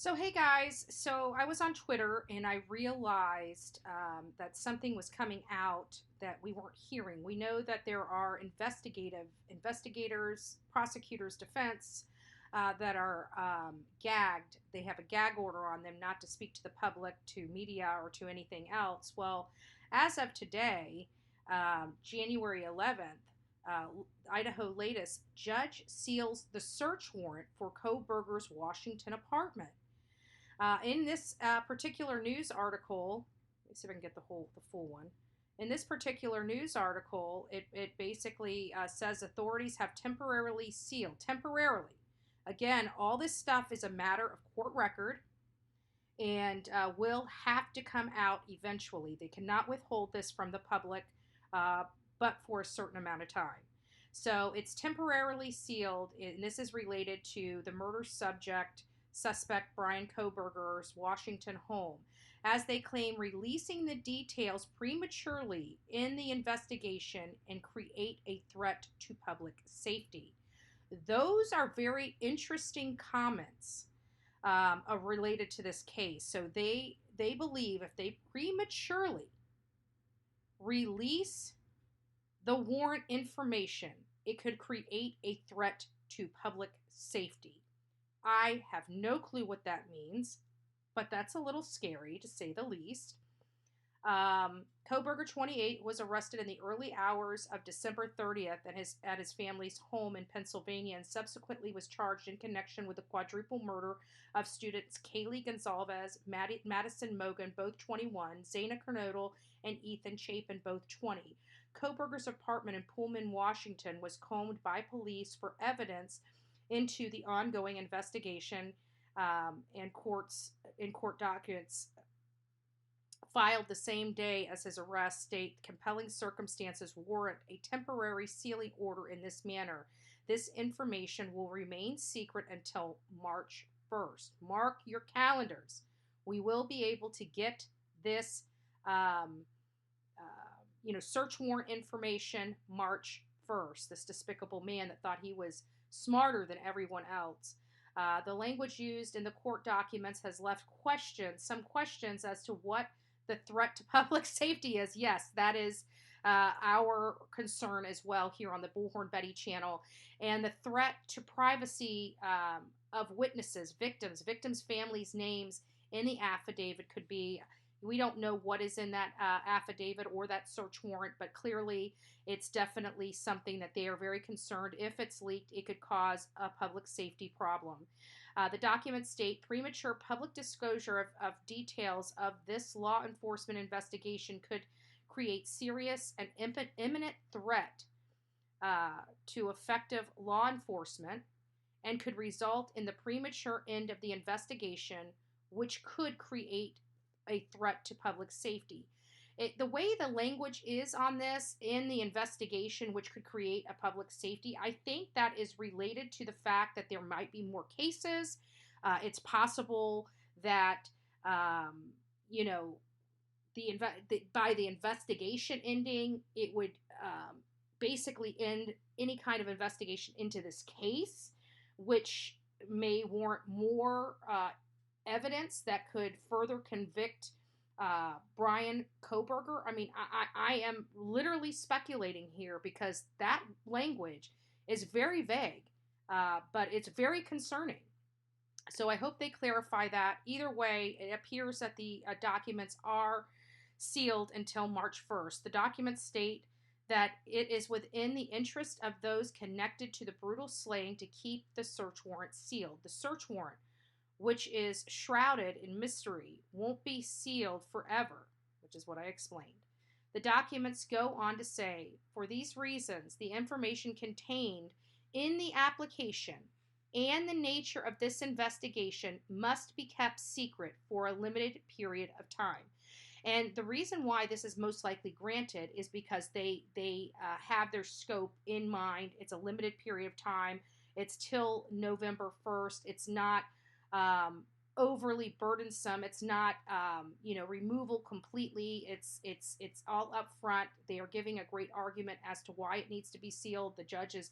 So, hey guys, so I was on Twitter and I realized that something was coming out that we weren't hearing. We know that there are investigators, prosecutors, defense that are gagged. They have a gag order on them not to speak to the public, to media, or to anything else. Well, as of today, January 11th, uh, Idaho latest, judge seals the search warrant for Kohberger's Washington apartment. In this particular news article, let me see if I can get the full one. In this particular news article, it basically says authorities have temporarily. Again, all this stuff is a matter of court record and will have to come out eventually. They cannot withhold this from the public, but for a certain amount of time. So it's temporarily sealed, and this is related to the murder suspect Bryan Kohberger's Washington home, as they claim releasing the details prematurely in the investigation and create a threat to public safety. Those are very interesting comments related to this case. So they believe if they prematurely release the warrant information, it could create a threat to public safety. I have no clue what that means, but that's a little scary to say the least. Kohberger, 28, was arrested in the early hours of December 30th at his family's home in Pennsylvania and subsequently was charged in connection with the quadruple murder of students Kaylee Gonzalez, Madison Mogan, both 21, Zana Kernodle, and Ethan Chapin, both 20. Kohberger's apartment in Pullman, Washington, was combed by police for evidence into the ongoing investigation, and court documents filed the same day as his arrest state compelling circumstances warrant a temporary sealing order in this manner. This information will remain secret until March 1st. Mark your calendars. We will be able to get this search warrant information March 1st. This despicable man that thought he was smarter than everyone else. The language used in the court documents has left some questions as to what the threat to public safety is. Yes, that is our concern as well here on the Bullhorn-Betty channel. And the threat to privacy of witnesses, victims' families' names in the affidavit could be. We don't know what is in that affidavit or that search warrant, but clearly it's definitely something that they are very concerned. If it's leaked, it could cause a public safety problem. The documents state premature public disclosure of details of this law enforcement investigation could create serious and imminent threat to effective law enforcement and could result in the premature end of the investigation, which could create a threat to public safety. The way the language is on this in the investigation, which could create a public safety, I think that is related to the fact that there might be more cases. It's possible that, by the investigation ending, it would basically end any kind of investigation into this case, which may warrant more evidence that could further convict Bryan Kohberger. I mean, I am literally speculating here because that language is very vague, but it's very concerning. So I hope they clarify that. Either way, it appears that the documents are sealed until March 1st. The documents state that it is within the interest of those connected to the brutal slaying to keep the search warrant sealed. The search warrant, which is shrouded in mystery, won't be sealed forever, which is what I explained. The documents go on to say, for these reasons, the information contained in the application and the nature of this investigation must be kept secret for a limited period of time. And the reason why this is most likely granted is because they have their scope in mind. It's a limited period of time. It's till November 1st. It's not overly burdensome. It's not, removal completely. It's all up front. They are giving a great argument as to why it needs to be sealed. The judge is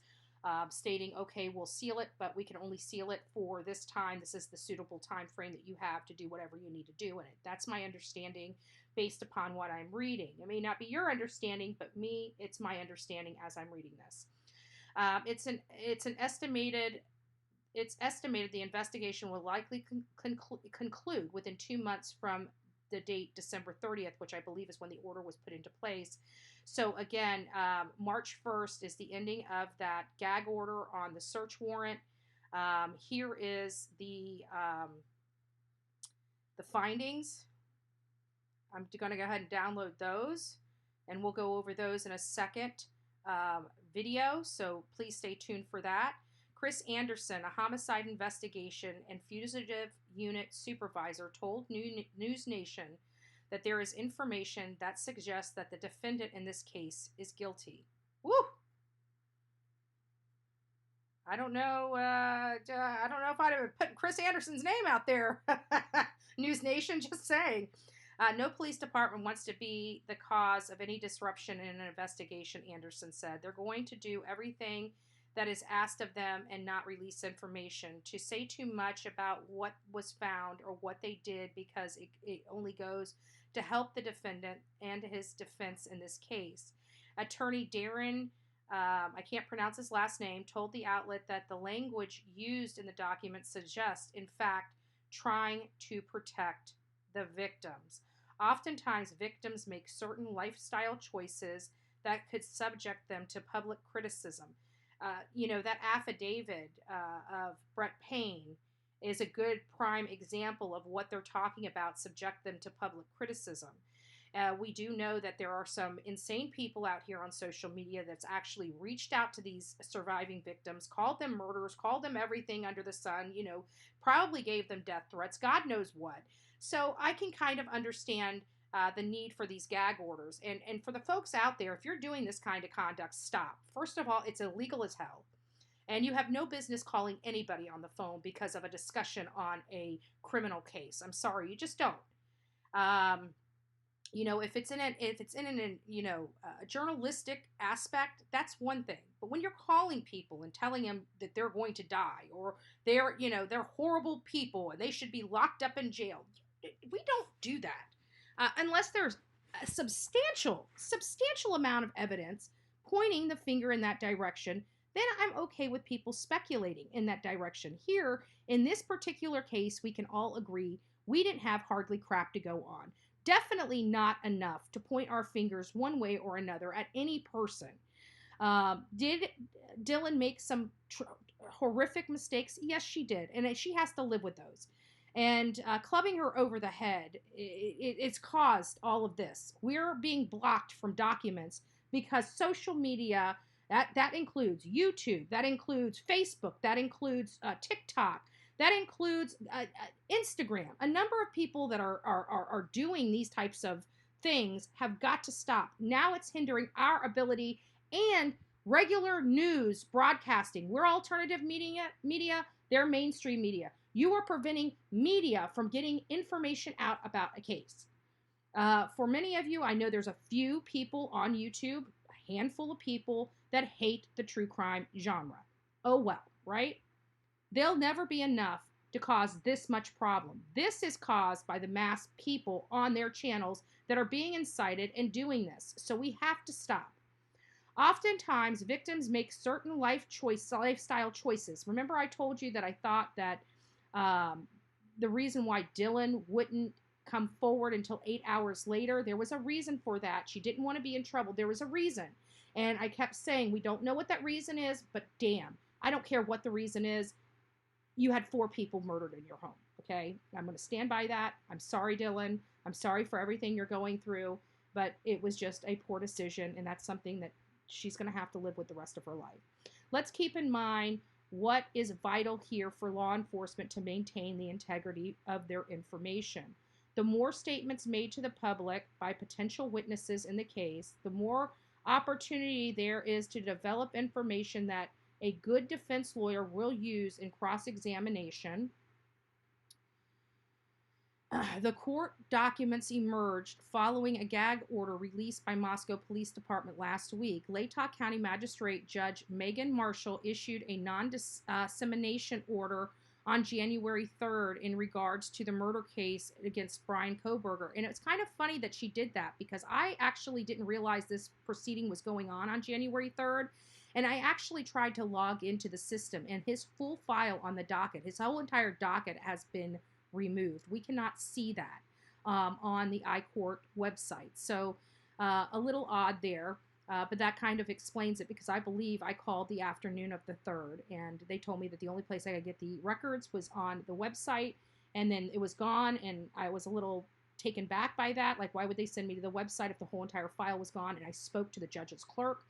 stating, okay, we'll seal it, but we can only seal it for this time. This is the suitable time frame that you have to do whatever you need to do in it. That's my understanding based upon what I'm reading. It may not be your understanding, but it's my understanding as I'm reading this. It's estimated the investigation will likely conclude within 2 months from the date December 30th, which I believe is when the order was put into place. So again, March 1st is the ending of that gag order on the search warrant. Here is the findings. I'm going to go ahead and download those, and we'll go over those in a second video, so please stay tuned for that. Chris Anderson, a homicide investigation and fugitive unit supervisor, told News Nation that there is information that suggests that the defendant in this case is guilty. Woo! I don't know if I'd have put Chris Anderson's name out there. News Nation, just saying. No police department wants to be the cause of any disruption in an investigation, Anderson said. They're going to do everything that is asked of them and not release information. To say too much about what was found or what they did, because it only goes to help the defendant and his defense in this case. Attorney Darren, I can't pronounce his last name, told the outlet that the language used in the document suggests, in fact, trying to protect the victims. Oftentimes, victims make certain lifestyle choices that could subject them to public criticism. That affidavit of Brett Payne is a good prime example of what they're talking about, subject them to public criticism. We do know that there are some insane people out here on social media that's actually reached out to these surviving victims, called them murderers, called them everything under the sun, probably gave them death threats, God knows what. So I can kind of understand the need for these gag orders. And for the folks out there, if you're doing this kind of conduct, stop. First of all, it's illegal as hell. And you have no business calling anybody on the phone because of a discussion on a criminal case. I'm sorry, you just don't. If it's in a journalistic aspect, that's one thing. But when you're calling people and telling them that they're going to die, or they're horrible people and they should be locked up in jail, we don't do that unless there's a substantial amount of evidence pointing the finger in that direction. Then I'm okay with people speculating in that direction. Here, in this particular case, we can all agree we didn't have hardly crap to go on. Definitely not enough to point our fingers one way or another at any person. Did Dylan make some horrific mistakes? Yes, she did. And she has to live with those. And clubbing her over the head, it's caused all of this. We're being blocked from documents because social media, that includes YouTube, that includes Facebook, that includes TikTok, that includes Instagram. A number of people that are doing these types of things have got to stop. Now it's hindering our ability, and regular news broadcasting. We're alternative media, they're mainstream media. You are preventing media from getting information out about a case. For many of you, I know there's a few people on YouTube, a handful of people that hate the true crime genre. Oh well, right? There'll never be enough to cause this much problem. This is caused by the mass people on their channels that are being incited and doing this. So we have to stop. Oftentimes, victims make certain lifestyle choices. Remember I told you that I thought that the reason why Dylan wouldn't come forward until 8 hours later, there was a reason for that. She didn't want to be in trouble. There was a reason. And I kept saying, we don't know what that reason is, but damn, I don't care what the reason is. You had 4 people murdered in your home, okay? I'm going to stand by that. I'm sorry, Dylan. I'm sorry for everything you're going through, but it was just a poor decision, and that's something that she's going to have to live with the rest of her life. Let's keep in mind what is vital here for law enforcement to maintain the integrity of their information. The more statements made to the public by potential witnesses in the case, the more opportunity there is to develop information that a good defense lawyer will use in cross-examination. The court documents emerged following a gag order released by Mascow Police Department last week. Latah County Magistrate Judge Megan Marshall issued a non-dissemination order on January 3rd in regards to the murder case against Bryan Kohberger. And it's kind of funny that she did that because I actually didn't realize this proceeding was going on January 3rd. And I actually tried to log into the system, and his full file on the docket, his whole entire docket has been removed. We cannot see that on the iCourt website. So a little odd there, but that kind of explains it because I believe I called the afternoon of the 3rd, and they told me that the only place I could get the records was on the website, and then it was gone, and I was a little taken back by that. Like, why would they send me to the website if the whole entire file was gone? And I spoke to the judge's clerk.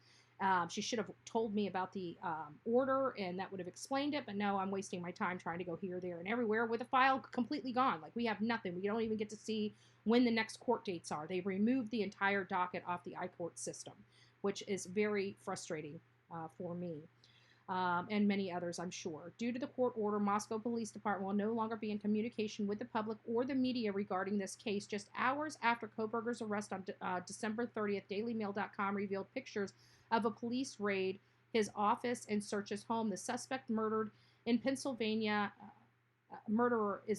She should have told me about the order, and that would have explained it, but no, I'm wasting my time trying to go here, there, and everywhere with a file completely gone. Like, we have nothing. We don't even get to see when the next court dates are. They removed the entire docket off the iCourt system, which is very frustrating for me. And many others, I'm sure. Due to the court order, Mascow Police Department will no longer be in communication with the public or the media regarding this case. Just hours after Kohberger's arrest on December 30th, DailyMail.com revealed pictures of a police raid his office and search his home. The suspect murderer is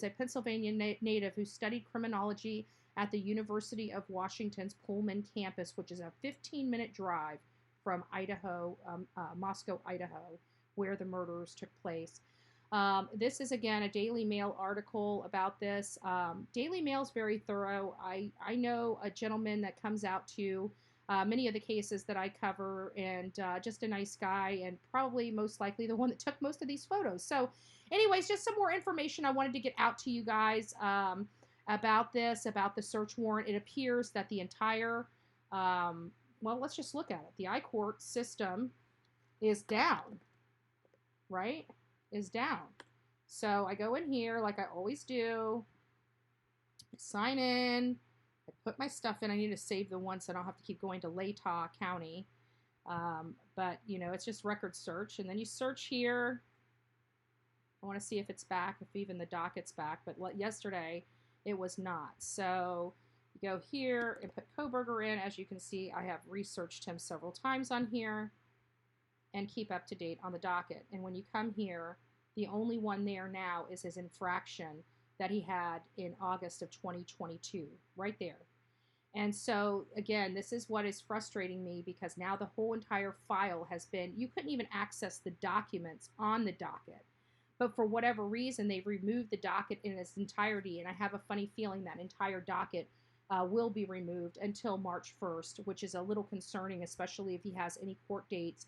a Pennsylvania native who studied criminology at the University of Washington's Pullman campus, which is a 15-minute drive from Idaho, Mascow, Idaho, where the murders took place. This is, again, a Daily Mail article about this. Daily Mail is very thorough. I know a gentleman that comes out to many of the cases that I cover, and just a nice guy, and probably most likely the one that took most of these photos. So anyways, just some more information I wanted to get out to you guys about this, about the search warrant. It appears that the entire, well, let's just look at it. The iCourt system is down, right? Is down. So I go in here like I always do, sign in, I put my stuff in. I need to save the one so I don't have to keep going to Latah County. But, you know, it's just record search. And then you search here. I want to see if it's back, if even the docket's back. But yesterday, it was not. So you go here and put Kohberger in. As you can see, I have researched him several times on here and keep up to date on the docket. And when you come here, the only one there now is his infraction that he had in August of 2022, right there. And so, again, this is what is frustrating me, because now the whole entire file has been, you couldn't even access the documents on the docket. But for whatever reason, they've removed the docket in its entirety, and I have a funny feeling that entire docket will be removed until March 1st, which is a little concerning, especially if he has any court dates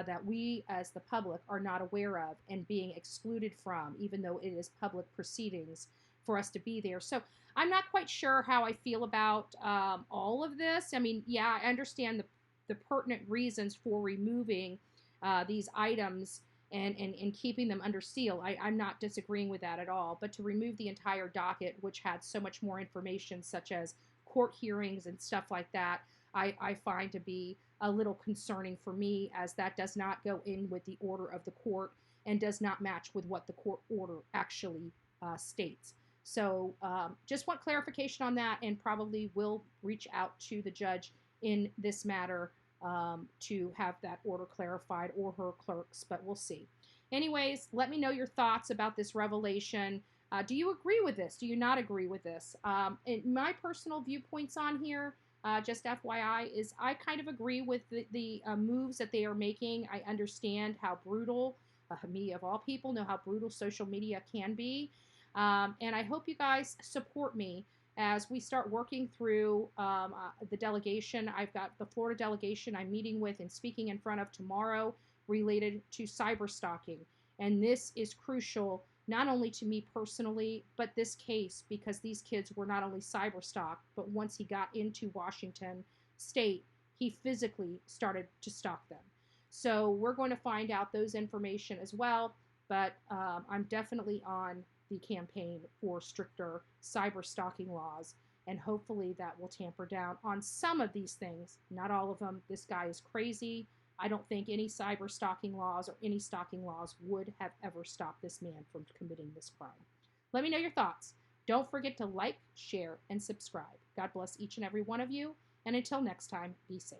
that we as the public are not aware of and being excluded from, even though it is public proceedings for us to be there. So I'm not quite sure how I feel about all of this. I mean, yeah, I understand the pertinent reasons for removing these items and keeping them under seal. I'm not disagreeing with that at all. But to remove the entire docket, which had so much more information, such as court hearings and stuff like that, I find to be a little concerning for me, as that does not go in with the order of the court and does not match with what the court order actually states. So just want clarification on that, and probably will reach out to the judge in this matter to have that order clarified, or her clerks, but we'll see. Anyways, let me know your thoughts about this revelation. Do you agree with this? Do you not agree with this? My personal viewpoints on here, just FYI, is I kind of agree with the moves that they are making. I understand how brutal, me of all people, know how brutal social media can be. And I hope you guys support me as we start working through the delegation. I've got the Florida delegation I'm meeting with and speaking in front of tomorrow related to cyberstalking. And this is crucial, not only to me personally, but this case, because these kids were not only cyberstalked, but once he got into Washington State, he physically started to stalk them. So we're going to find out those information as well, but I'm definitely on the campaign for stricter cyberstalking laws, and hopefully that will tamper down on some of these things, not all of them. This guy is crazy. I don't think any cyberstalking laws or any stalking laws would have ever stopped this man from committing this crime. Let me know your thoughts. Don't forget to like, share, and subscribe. God bless each and every one of you. And until next time, be safe.